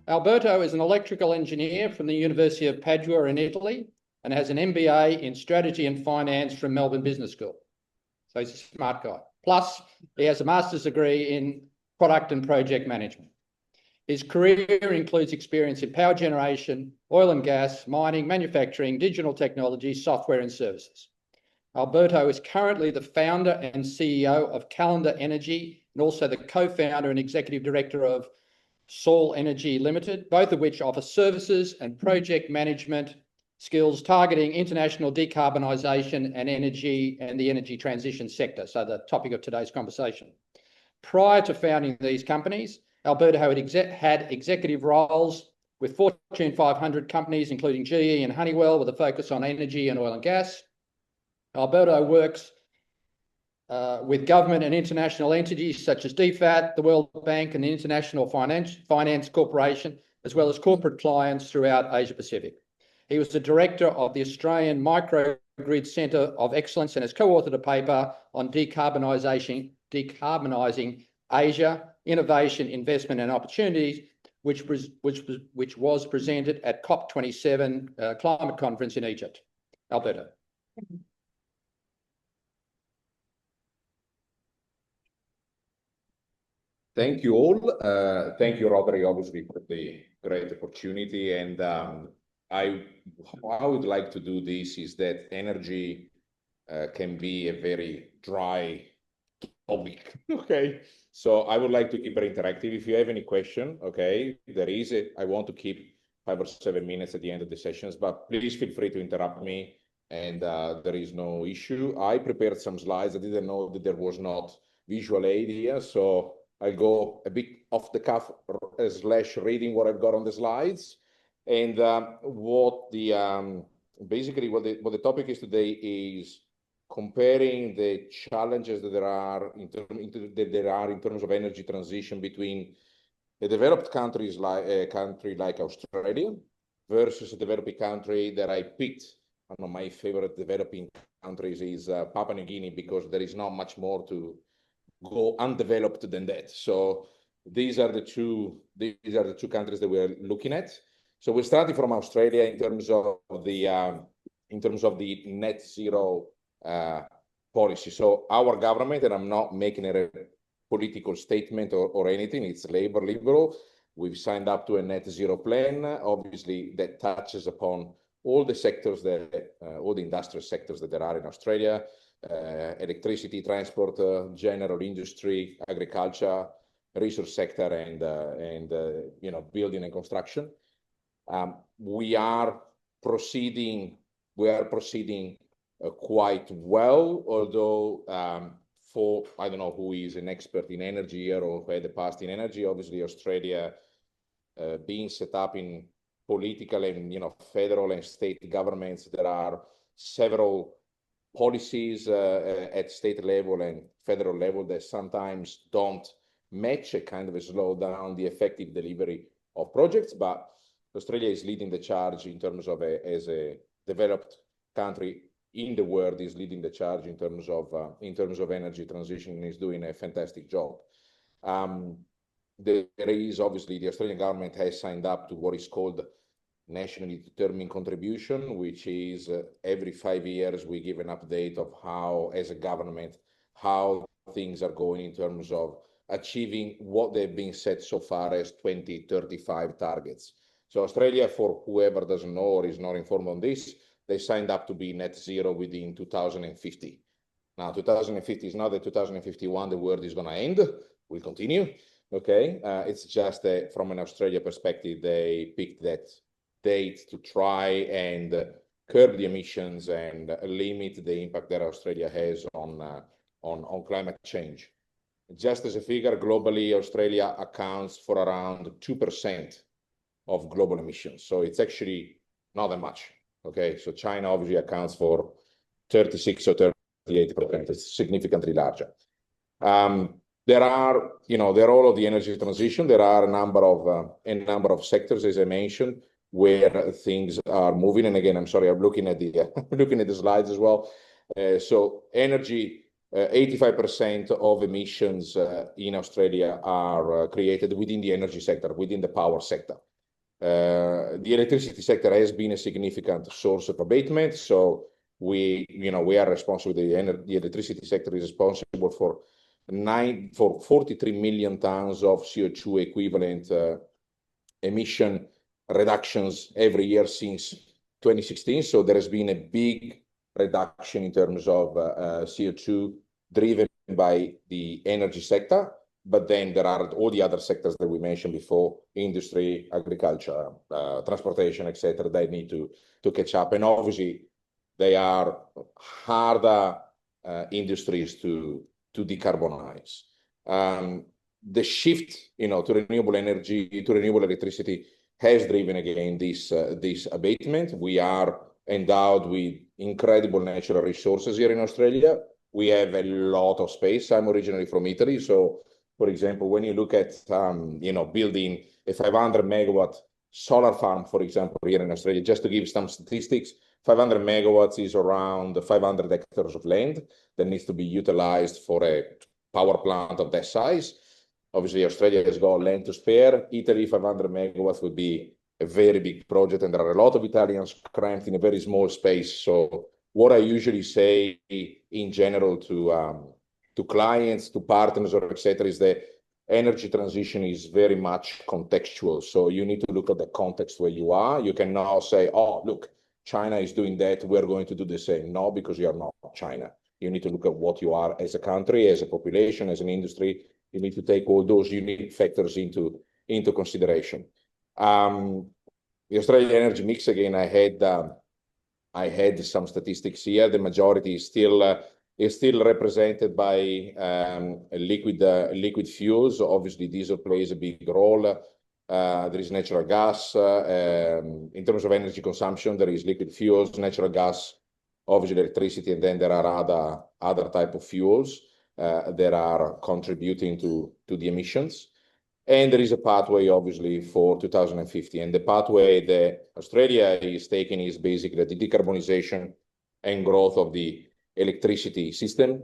Alberto is an electrical engineer from the University of Padua in Italy and has an MBA in strategy and finance from Melbourne Business School. So he's a smart guy. Plus, he has a master's degree in product and project management. His career includes experience in power generation, oil and gas, mining, manufacturing, digital technology, software and services. Alberto is currently the founder and CEO of Renewable Energy and also the co-founder and executive director of Sol Energy Limited, both of which offer services and project management skills targeting international decarbonisation and energy and the energy transition sector, so the topic of today's conversation. Prior to founding these companies, Alberto had executive roles with Fortune 500 companies, including GE and Honeywell, with a focus on energy and oil and gas. Alberto works with government and international entities such as DFAT, the World Bank and the International Finance Corporation, as well as corporate clients throughout Asia Pacific. He was the director of the Australian Microgrid Centre of Excellence and has co-authored a paper on decarbonising Asia, innovation, investment and opportunities, which was presented at COP27 climate conference in Egypt. Alberto. Thank you all. Thank you, Rotary, obviously, for the great opportunity. And I would like to do this is that energy can be a very dry topic. Okay. So I would like to keep it interactive. If you have any question, okay, I want to keep 5 or 7 minutes at the end of the sessions, but please feel free to interrupt me and there is no issue. I prepared some slides. I didn't know that there was not visual aid here, so I'll go a bit off the cuff / reading what I've got on the slides. And basically what the topic is today is comparing the challenges that there are in terms of energy transition between a developed countries like a country like Australia versus a developing country that I picked. One of my favorite developing countries is Papua New Guinea, because there is not much more to go undeveloped than that. So these are the two countries that we're looking at. So we're starting from Australia in terms of the net zero policy. So our government, and I'm not making a political statement or anything, it's Labour Liberal. We've signed up to a net zero plan, obviously that touches upon all the sectors all the industrial sectors that there are in Australia. Electricity, transport, general industry, agriculture, resource sector, and building and construction. We are proceeding quite well, although I don't know who is an expert in energy here or who had the past in energy. Obviously, Australia being set up in political and federal and state governments, there are several policies at state level and federal level that sometimes don't match, a kind of a slow down the effective delivery of projects. But Australia is leading the charge in terms of as a developed country in the world, is leading the charge in terms of energy transition, and is doing a fantastic job. There is obviously the Australian government has signed up to what is called nationally determined contribution, which is every 5 years we give an update of how, as a government, how things are going in terms of achieving what they've been set so far as 2035 targets. So Australia, for whoever doesn't know or is not informed on this, they signed up to be net zero within 2050. Now, 2050 is not that 2051, the world is going to end. We'll continue. Okay. It's just that from an Australia perspective, they picked that date to try and curb the emissions and limit the impact that Australia has on climate change. Just as a figure, globally, Australia accounts for around 2% of global emissions. So it's actually not that much. Okay, so China obviously accounts for 36 or 38%. It's significantly larger. There are, the role of the energy transition. There are a number of sectors, as I mentioned, where things are moving. And again, I'm sorry, I'm looking at the slides as well. So energy, 85% of emissions in Australia are created within the energy sector, within the power sector. the electricity sector has been a significant source of abatement. So we are responsible. The electricity sector is responsible for 43 million tons of CO2 equivalent emission reductions every year since 2016. So there has been a big reduction in terms of CO2 driven by the energy sector. But then there are all the other sectors that we mentioned before: industry, agriculture, transportation, etc. They need to catch up. And obviously, they are harder industries to decarbonize. The shift, to renewable energy, to renewable electricity, has driven again this abatement. We are endowed with incredible natural resources here in Australia. We have a lot of space. I'm originally from Italy, so for example, when you look at building a 500 megawatt solar farm, for example, here in Australia, just to give some statistics, 500 megawatts is around 500 hectares of land that needs to be utilized for a power plant of that size. Obviously, Australia has got land to spare. Italy, 500 megawatts would be a very big project, and there are a lot of Italians cramped in a very small space. So what I usually say in general to clients, to partners, or etc., is that energy transition is very much contextual. So you need to look at the context where you are. You cannot say, oh, look, China is doing that, we're going to do the same. No, because you are not China. You need to look at what you are as a country, as a population, as an industry. You need to take all those unique factors into consideration. The Australian energy mix, again, I had some statistics here. The majority is still represented by liquid fuels. Obviously, diesel plays a big role. There is natural gas. In terms of energy consumption, there is liquid fuels, natural gas, obviously electricity, and then there are other type of fuels that are contributing to the emissions. And there is a pathway, obviously, for 2050. And the pathway that Australia is taking is basically the decarbonization and growth of the electricity system,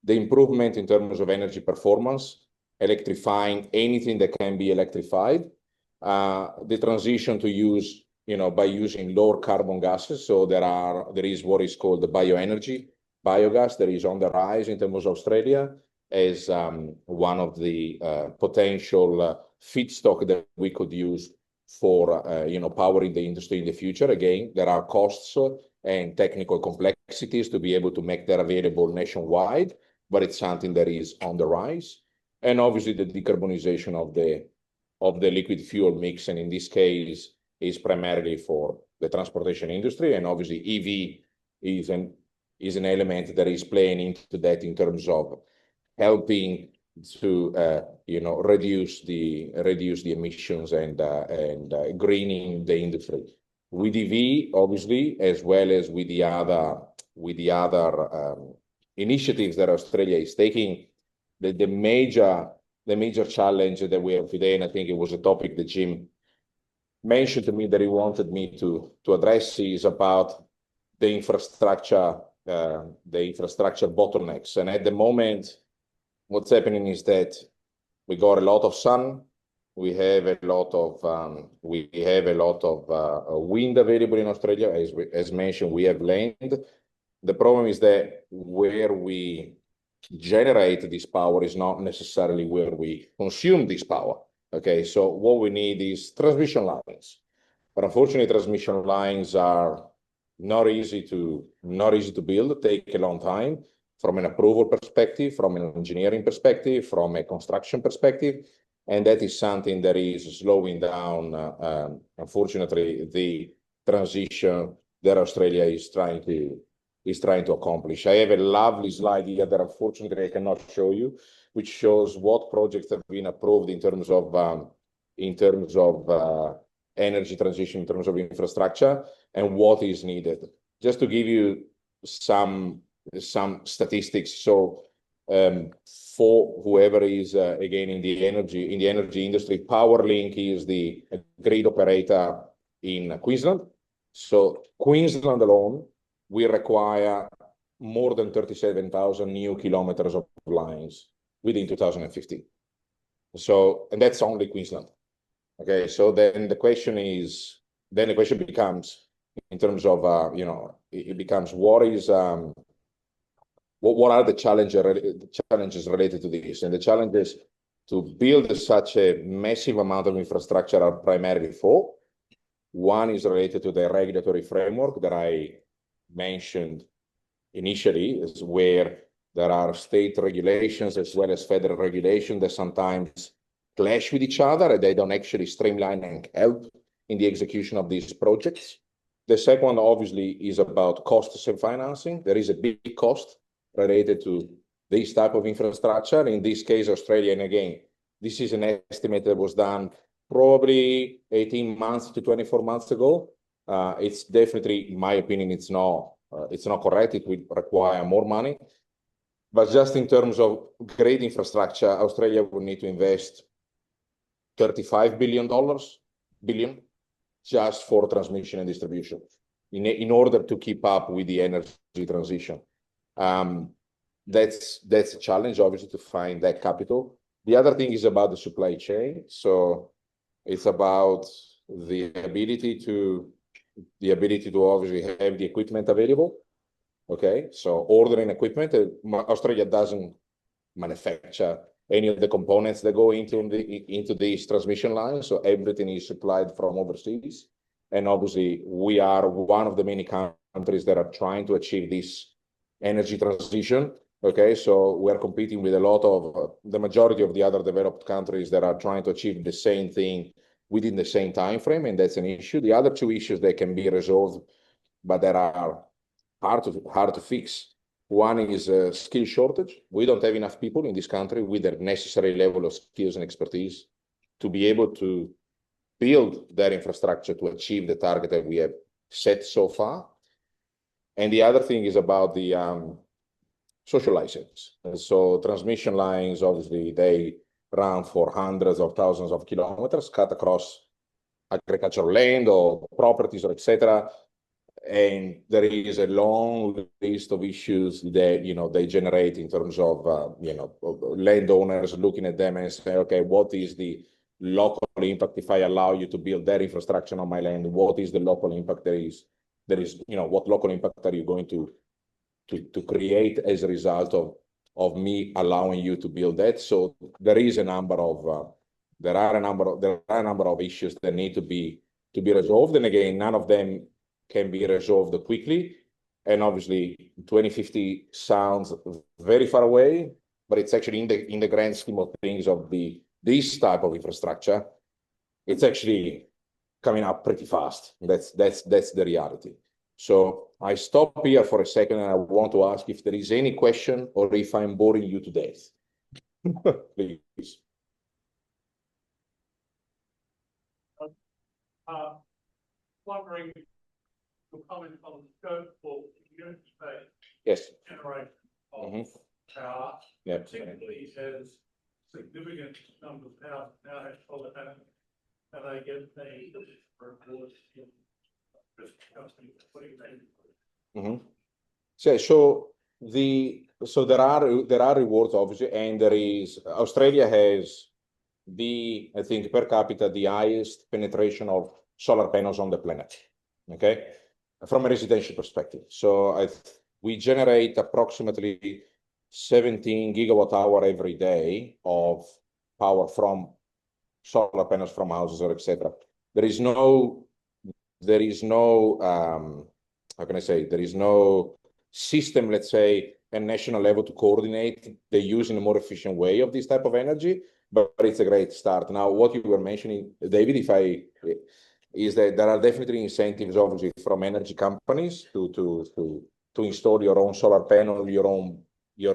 the improvement in terms of energy performance, electrifying anything that can be electrified, the transition to use, by using lower carbon gases. So there is what is called the bioenergy, biogas, that is on the rise in terms of Australia as one of the potential feedstock that we could use for powering the industry in the future. Again, there are costs and technical complexities to be able to make that available nationwide, but it's something that is on the rise. And obviously the decarbonization of the liquid fuel mix, and in this case is primarily for the transportation industry. And obviously EV is an element that is playing into that in terms of helping to reduce the emissions and greening the industry. With EV, obviously, as well as with the other initiatives that Australia is taking, the major challenge that we have today, and I think it was a topic that Jim mentioned to me that he wanted me to address, is about the infrastructure bottlenecks. And at the moment, what's happening is that we got a lot of sun, we have a lot of wind available in Australia. As mentioned, we have land. The problem is that where we generate this power is not necessarily where we consume this power. Okay, so what we need is transmission lines, but unfortunately, transmission lines are not easy to build, take a long time from an approval perspective, from an engineering perspective, from a construction perspective, and that is something that is slowing down, unfortunately, the transition that Australia is trying to accomplish. I have a lovely slide here that unfortunately I cannot show you, which shows what projects have been approved in terms of energy transition, in terms of infrastructure, and what is needed. Just to give you some statistics. So for whoever is again in the energy industry, Powerlink is the grid operator in Queensland. So Queensland alone, we require more than 37,000 new kilometers of lines within 2050. So, and that's only Queensland. Okay, so then the question becomes, in terms of it becomes what are the challenges related to this? And the challenges to build such a massive amount of infrastructure are primarily four. One is related to the regulatory framework that I mentioned initially, is where there are state regulations as well as federal regulations that sometimes clash with each other and they don't actually streamline and help in the execution of these projects. The second one obviously is about costs and financing. There is a big cost related to this type of infrastructure. In this case, Australia, and again, this is an estimate that was done probably 18 months to 24 months ago. It's definitely, in my opinion, it's not correct. It will require more money. But just in terms of great infrastructure, Australia will need to invest $35 billion just for transmission and distribution in order to keep up with the energy transition. That's a challenge, obviously, to find that capital. The other thing is about the supply chain. So it's about the ability to obviously have the equipment available. Okay, so ordering equipment. Australia doesn't manufacture any of the components that go into these transmission lines, so everything is supplied from overseas. And obviously, we are one of the many countries that are trying to achieve this energy transition. Okay, so we're competing with a lot of the majority of the other developed countries that are trying to achieve the same thing within the same time frame, and that's an issue. The other two issues that can be resolved, but that are hard to fix. One is a skill shortage. We don't have enough people in this country with the necessary level of skills and expertise to be able to build that infrastructure to achieve the target that we have set so far. And the other thing is about the social license. And so transmission lines, obviously, they run for hundreds of thousands of kilometers, cut across agricultural land or properties or etc. And there is a long list of issues that they generate in terms of landowners looking at them and say, okay, what is the local impact if I allow you to build that infrastructure on my land? What is the local impact there is? What local impact are you going to create as a result of me allowing you to build that? So there are a number of issues that need to be resolved, and again, none of them can be resolved quickly. And obviously 2050 sounds very far away, but it's actually in the grand scheme of things of this type of infrastructure, it's actually coming up pretty fast. That's the reality. So I stop here for a second, and I want to ask if there is any question or if I'm boring you to death. Please. Wondering your comment on the scope for unit space. Yes. Generation of power. Yeah. Particularly as significant numbers of power now have solar panels, and they get the rewards in just companies putting them. So there are rewards, obviously, and there is Australia has I think per capita the highest penetration of solar panels on the planet. Okay, from a residential perspective. So we generate approximately 17 gigawatt hour every day of power from solar panels from houses or etc. There is no how can I say, there is no system, let's say, at national level to coordinate the use in a more efficient way of this type of energy, but it's a great start. Now, what you were mentioning, David, is that there are definitely incentives, obviously, from energy companies to install your own solar panel, your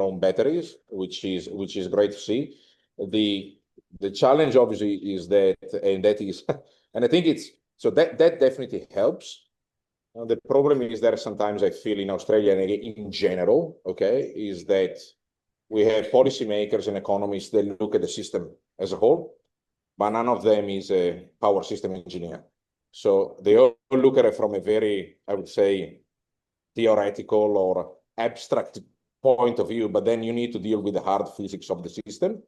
own batteries, which is great to see. The challenge, obviously, is that, and I think that definitely helps. The problem is that sometimes I feel in Australia and in general, okay, is that we have policymakers and economists that look at the system as a whole, but none of them is a power system engineer. So they all look at it from a very, I would say, theoretical or abstract point of view, but then you need to deal with the hard physics of the system,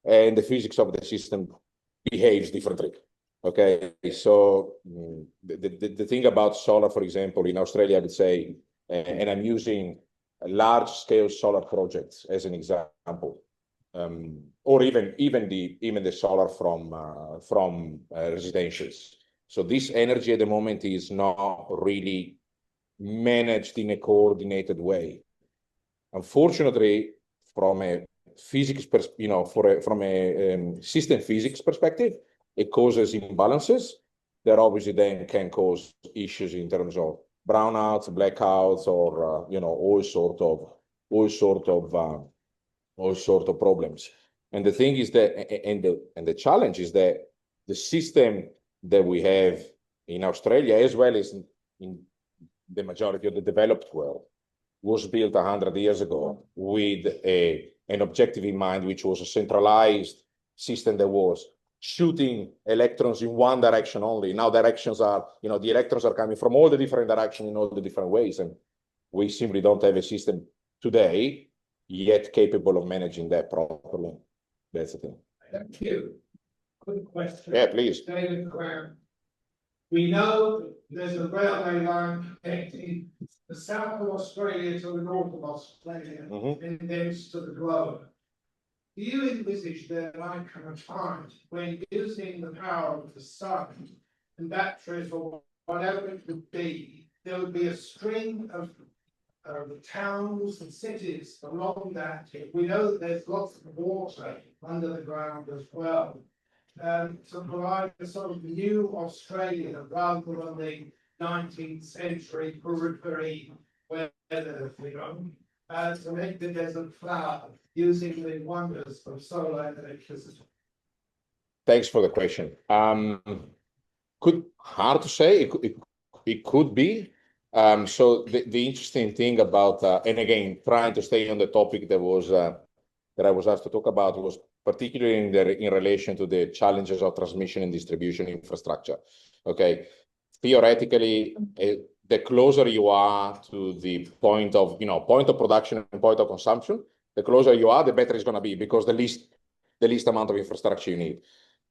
and the physics of the system behaves differently. Okay, so the thing about solar, for example, in Australia, I would say, and I'm using large-scale solar projects as an example, or even the solar from residentials. So this energy at the moment is not really managed in a coordinated way. Unfortunately, from a physics, from a system physics perspective, it causes imbalances that obviously then can cause issues in terms of brownouts, blackouts, or all sort of problems. And the thing is that, and the challenge is that the system that we have in Australia, as well as in the majority of the developed world, was built 100 years ago with an objective in mind, which was a centralized system that was shooting electrons in one direction only. Now directions are, the electrons are coming from all the different directions in all the different ways. And we simply don't have a system today yet capable of managing that properly. That's the thing. Thank you. Quick question. Yeah, please. David Graham. We know there's a railway line connecting the south of Australia to the north of Australia, and then to the globe. Do you envisage there might come a time when, using the power of the sun and batteries or whatever it would be, there would be a string of towns and cities along that? We know that there's lots of water under the ground as well. To provide a sort of new Australia rather than the 19th century periphery weather, to make the desert flower using the wonders of solar electricity. Thanks for the question. Hard to say. It could be. So the interesting thing about, and again, trying to stay on the topic that I was asked to talk about, was particularly in relation to the challenges of transmission and distribution infrastructure. Okay, theoretically, the closer you are to the point of production and point of consumption, the closer you are, the better it's going to be, because the least amount of infrastructure you need.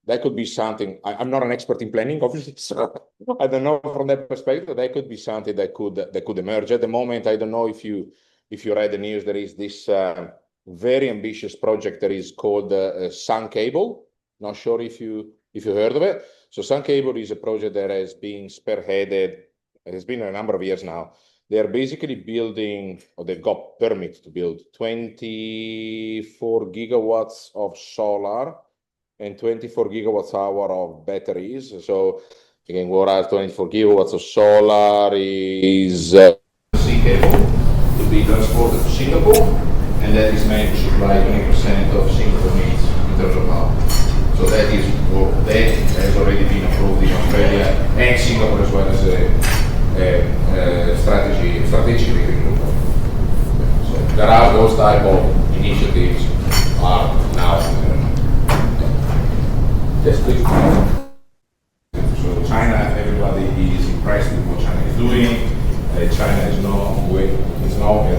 That could be something. I'm not an expert in planning, obviously, so I don't know from that perspective. That could be something that could emerge. At the moment, I don't know if you read the news. There is this very ambitious project that is called Sun Cable. Not sure if you heard of it. So Sun Cable is a project that has been spearheaded. It has been a number of years now. They are basically building, or they've got permit to build 24 gigawatts of solar and 24 gigawatts hour of batteries. So again, what are 24 gigawatts of solar is sea cable to be transported to Singapore, and that is meant to supply 20% of Singapore needs in terms of power. So that has already been approved in Australia and Singapore, as well as a strategic agreement. So there are those type of initiatives are now. Yes, please. So China, everybody is impressed with what China is doing. China is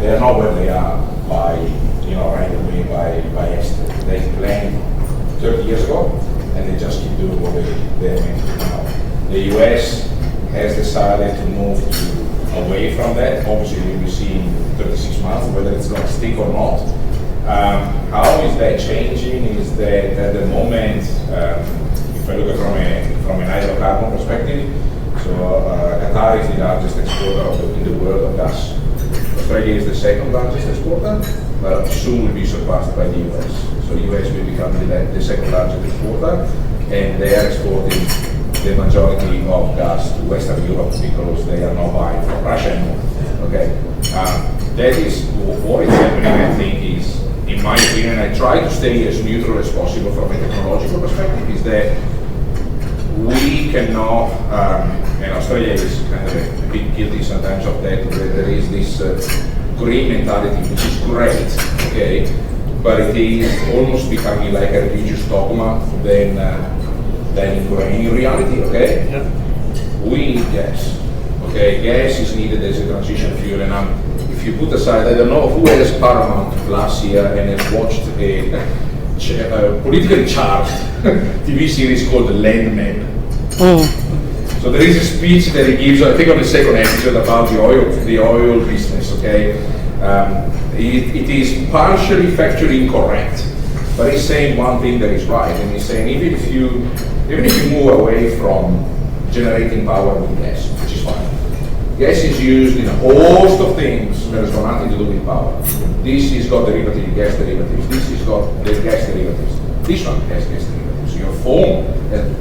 they are not where they are by right away by yesterday. They planned 30 years ago, and they just keep doing what they're meant to do now. The US has decided to move away from that. Obviously, we'll be seeing in 36 months whether it's going to stick or not. How is that changing? Is that at the moment, if I look at it from an hydrocarbon perspective, so Qatar is the largest exporter in the world of gas. Australia is the second largest exporter, but soon will be surpassed by the US. So US will become the second largest exporter, and they are exporting the majority of gas to Western Europe because they are not buying from Russia anymore. Okay, that is what is happening. I think is, in my opinion, I try to stay as neutral as possible from a technological perspective, is that we cannot, and Australia is kind of a bit guilty sometimes of that, there is this green mentality, which is great, okay, but it is almost becoming like a religious dogma than ingrained in reality, okay? Yeah. We need gas, okay? Gas is needed as a transition fuel, and if you put aside, I don't know who has Paramount last year and has watched a politically charged TV series called Landman. So there is a speech that he gives, I think on the second episode, about the oil business, okay? It is partially factually incorrect, but he's saying one thing that is right, and he's saying even if you move away from generating power with gas, which is fine. Gas is used in a host of things that has got nothing to do with power. This has got gas derivatives. This has got the gas derivatives. This one has gas derivatives. Your phone,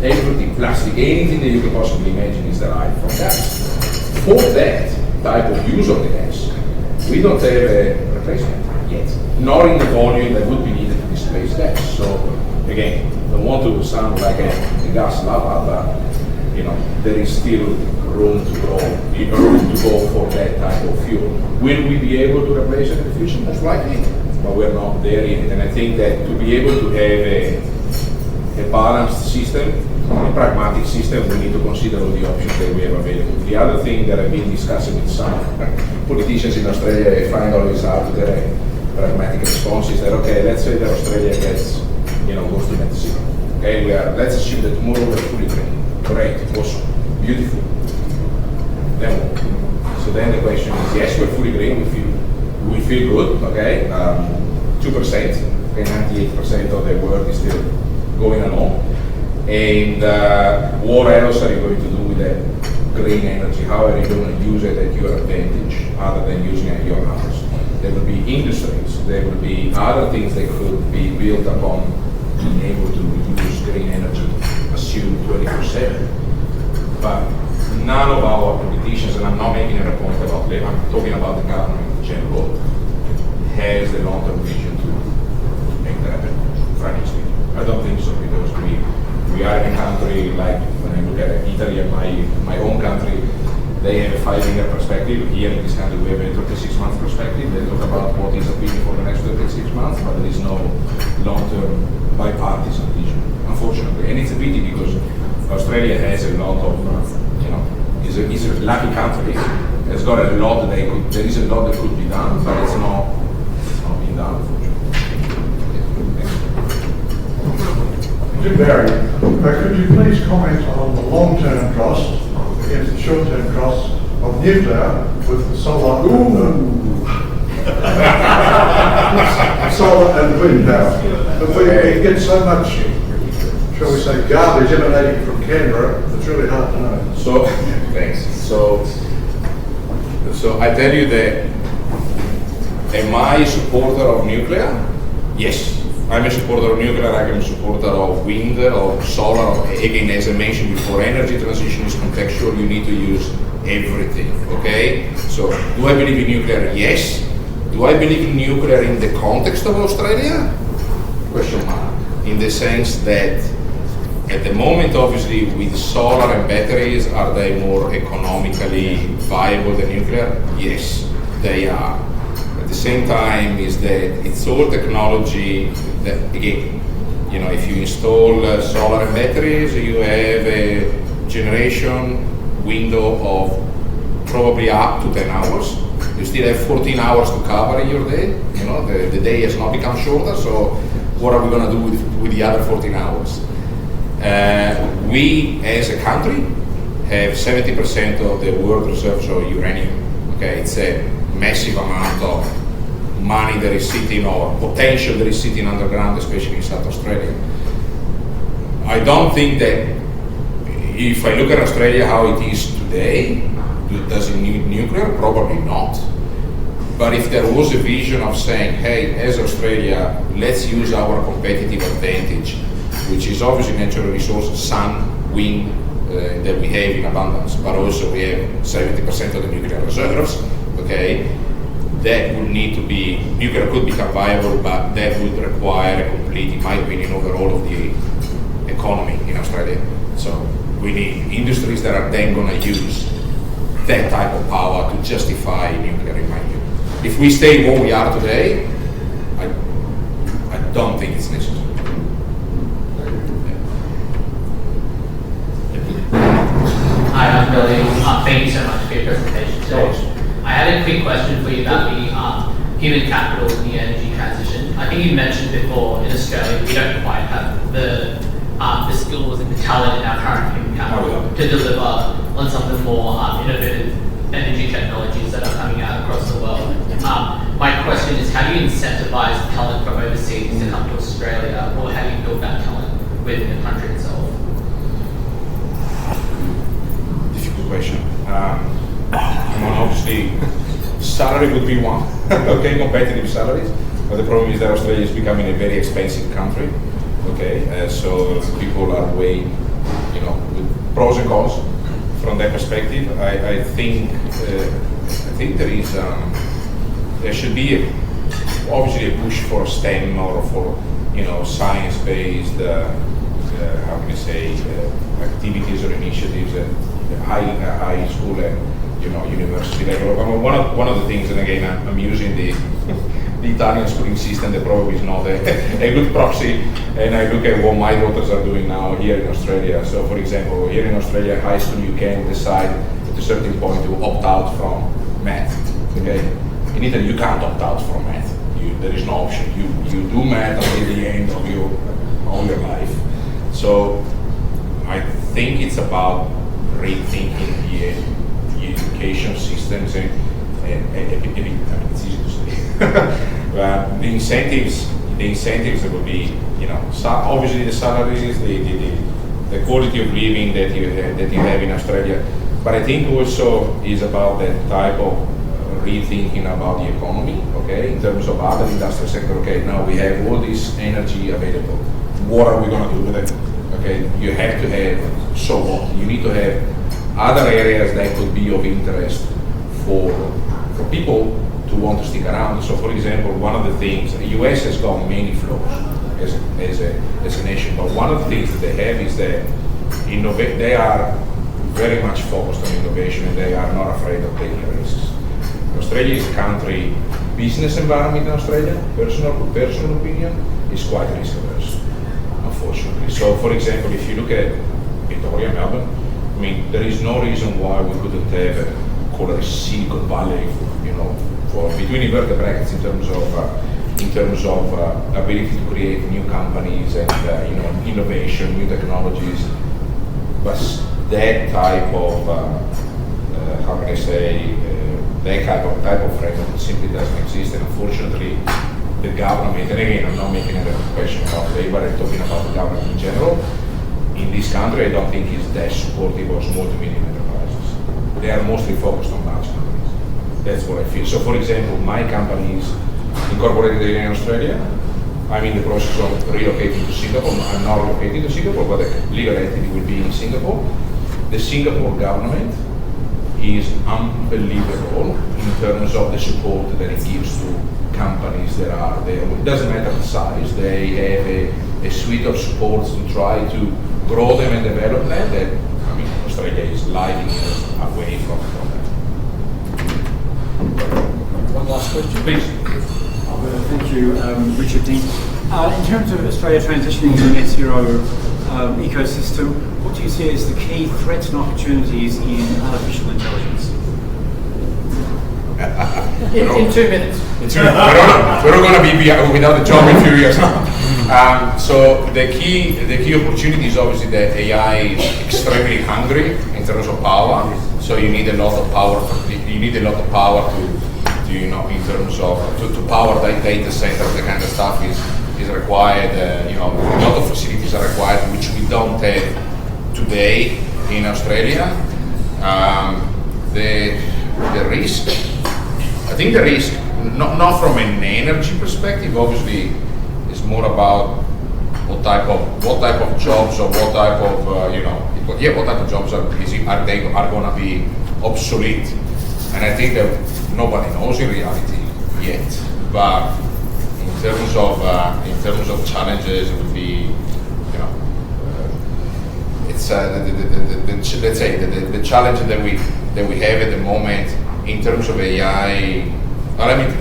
everything, plastic, anything that you can possibly imagine is derived from gas. For that type of use of the gas, we don't have a replacement yet, nor in the volume that would be needed to displace gas. So again, don't want to sound like a gas lover, but there is still room to go for that type of fuel. Will we be able to replace it in the future? Most likely, but we're not there yet. And I think that to be able to have a balanced system, a pragmatic system, we need to consider all the options that we have available. The other thing that I've been discussing with some politicians in Australia, I find always hard to get a pragmatic response is that, okay, let's say that Australia gets, goes to net zero. Okay, let's assume that tomorrow we're fully green. Great, awesome, beautiful. Then what? So then the question is, yes, we're fully green, we feel good, okay? 2%, okay, 98% of the world is still going along. And what else are you going to do with that green energy? How are you going to use it at your advantage other than using it at your house? There will be industries, there will be other things that could be built upon being able to use green energy, assume 24/7. But none of our politicians, and I'm not making a point about them, I'm talking about the government in general, has the long-term vision to make that happen, frankly speaking. I don't think so, because we are in a country, like when I look at Italy and my own country, they have a 5-year perspective. Here in this country we have a 36-month perspective. They talk about what is appealing for the next 36 months, but there is no long-term bipartisan vision, unfortunately. And it's a pity, because Australia has a lot of, is a lucky country. It's got a lot that there is a lot that could be done, but it's not being done, unfortunately. Jim Barry, could you please comment on the long-term cost against the short-term costs of nuclear with the solar solar and wind power? But we get so much, shall we say, garbage emanating from Canberra, it's really hard to know. So, thanks. So I tell you that, am I a supporter of nuclear? Yes. I'm a supporter of nuclear, I'm a supporter of wind, of solar. Again, as I mentioned before, energy transition is contextual, you need to use everything, okay? So, do I believe in nuclear? Yes. Do I believe in nuclear in the context of Australia? Question mark. In the sense that, at the moment, obviously, with solar and batteries, are they more economically viable than nuclear? Yes, they are. At the same time, is that it's all technology that, again, if you install solar and batteries, you have a generation window of probably up to 10 hours. You still have 14 hours to cover in your day. The day has not become shorter, so what are we going to do with the other 14 hours? We, as a country, have 70% of the world reserves of uranium. Okay, it's a massive amount of money that is sitting, or potential that is sitting underground, especially in South Australia. I don't think that, if I look at Australia how it is today, does it need nuclear? Probably not. But if there was a vision of saying, hey, as Australia, let's use our competitive advantage, which is obviously natural resources, sun, wind, that we have in abundance, but also we have 70% of the nuclear reserves, okay? That would need to be, nuclear could become viable, but that would require a complete, in my opinion, overhaul of the economy in Australia. So we need industries that are then going to use that type of power to justify nuclear, in my view. If we stay where we are today, I don't think it's necessary. Hi, I'm Billy. Thank you so much for your presentation today. I had a quick question for you about the human capital in the energy transition. I think you mentioned before, in Australia, we don't quite have the skills and the talent in our current human capital. to deliver on some of the more innovative energy technologies that are coming out across the world. My question is, how do you incentivize talent from overseas to come to Australia, or how do you build that talent within the country itself? Difficult question. Obviously, salary would be one. Okay, competitive salaries. But the problem is that Australia is becoming a very expensive country. Okay, so people are weighing, with pros and cons from that perspective. I think there should be obviously a push for STEM or for science-based how can I say activities or initiatives at high school and university level. One of the things, and again I'm using the Italian schooling system that probably is not a good proxy, and I look at what my daughters are doing now here in Australia. So for example, here in Australia, high school, you can decide at a certain point to opt out from math. Okay, in Italy you can't opt out from math. There is no option. You do math until the end of your life. So I think it's about rethinking the education systems and it's easy to say. But the incentives will be, obviously the salaries, the quality of living that you have in Australia. But I think also is about that type of rethinking about the economy, okay, in terms of other industrial sector. Okay, now we have all this energy available. What are we going to do with it? Okay, you have to have, so what? You need to have other areas that could be of interest for people to want to stick around. So for example, one of the things, the US has got many flows as a nation, but one of the things that they have is that they are very much focused on innovation and they are not afraid of taking risks. Australia is a country, business environment in Australia, personal opinion, is quite risk averse, unfortunately. So for example, if you look at Victoria, Melbourne, I mean, there is no reason why we couldn't have call it a Silicon Valley, for between inverted brackets in terms of ability to create new companies and innovation, new technologies. But that type of how can I say that type of framework simply doesn't exist, and unfortunately, the government. And again, I'm not making a question about labor. I'm talking about the government in general. In this country, I don't think is that supportive of small to medium enterprises. They are mostly focused on large companies. That's what I feel. So for example, my company is incorporated in Australia. I'm in the process of relocating to Singapore. I'm not relocating to Singapore, but the legal entity will be in Singapore. The Singapore government is unbelievable in terms of the support that it gives to companies that are there. It doesn't matter the size. They have a suite of supports to try to grow them and develop them that, Australia is light years away from that. One last question. Please. Thank you, Richard Dean. In terms of Australia transitioning to a net zero ecosystem, what do you see as the key threats and opportunities in artificial intelligence? In 2 minutes. We're not going to be without a job in a few years. So the key opportunity is obviously that AI is extremely hungry in terms of power. So you need a lot of power. You need a lot of power to in terms of to power that data center. The kind of stuff is required. A lot of facilities are required, which we don't have today in Australia. The risk. I think the risk, not from an energy perspective, obviously, is more about what type of jobs or what type of what type of jobs are going to be obsolete, and I think that nobody knows in reality yet. But in terms of challenges, it would be it's let's say the challenge that we have at the moment. In terms of AI, let me answer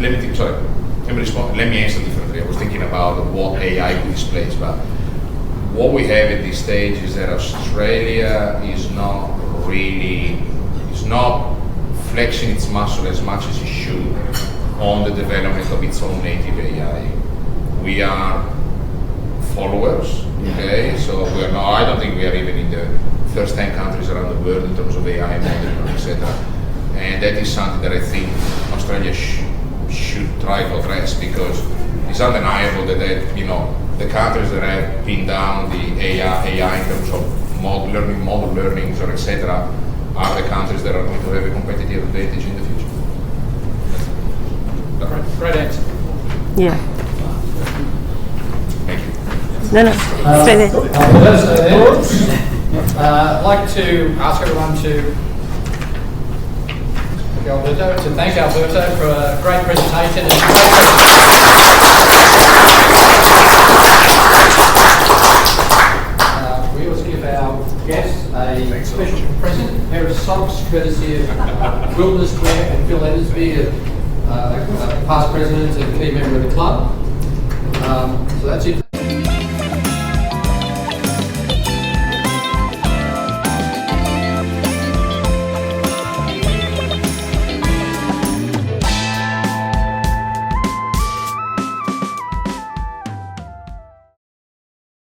differently. I was thinking about what AI could displace, but what we have at this stage is that Australia is not flexing its muscle as much as it should on the development of its own native AI. We are followers, okay? So we are not. I don't think we are even in the first 10 countries around the world in terms of AI modeling, etc. And that is something that I think Australia should try to address, because it's undeniable that the countries that have pinned down the AI in terms of model learnings, or etc., are the countries that are going to have a competitive advantage in the future. Great answer. Yeah. Thank you. No. Stay there. I'd like to ask everyone to thank Alberto for a great presentation. We always give our guests a special present, a pair of socks, courtesy of Wilderness Square and Phil Eddersby, past president and key member of the club. So that's it.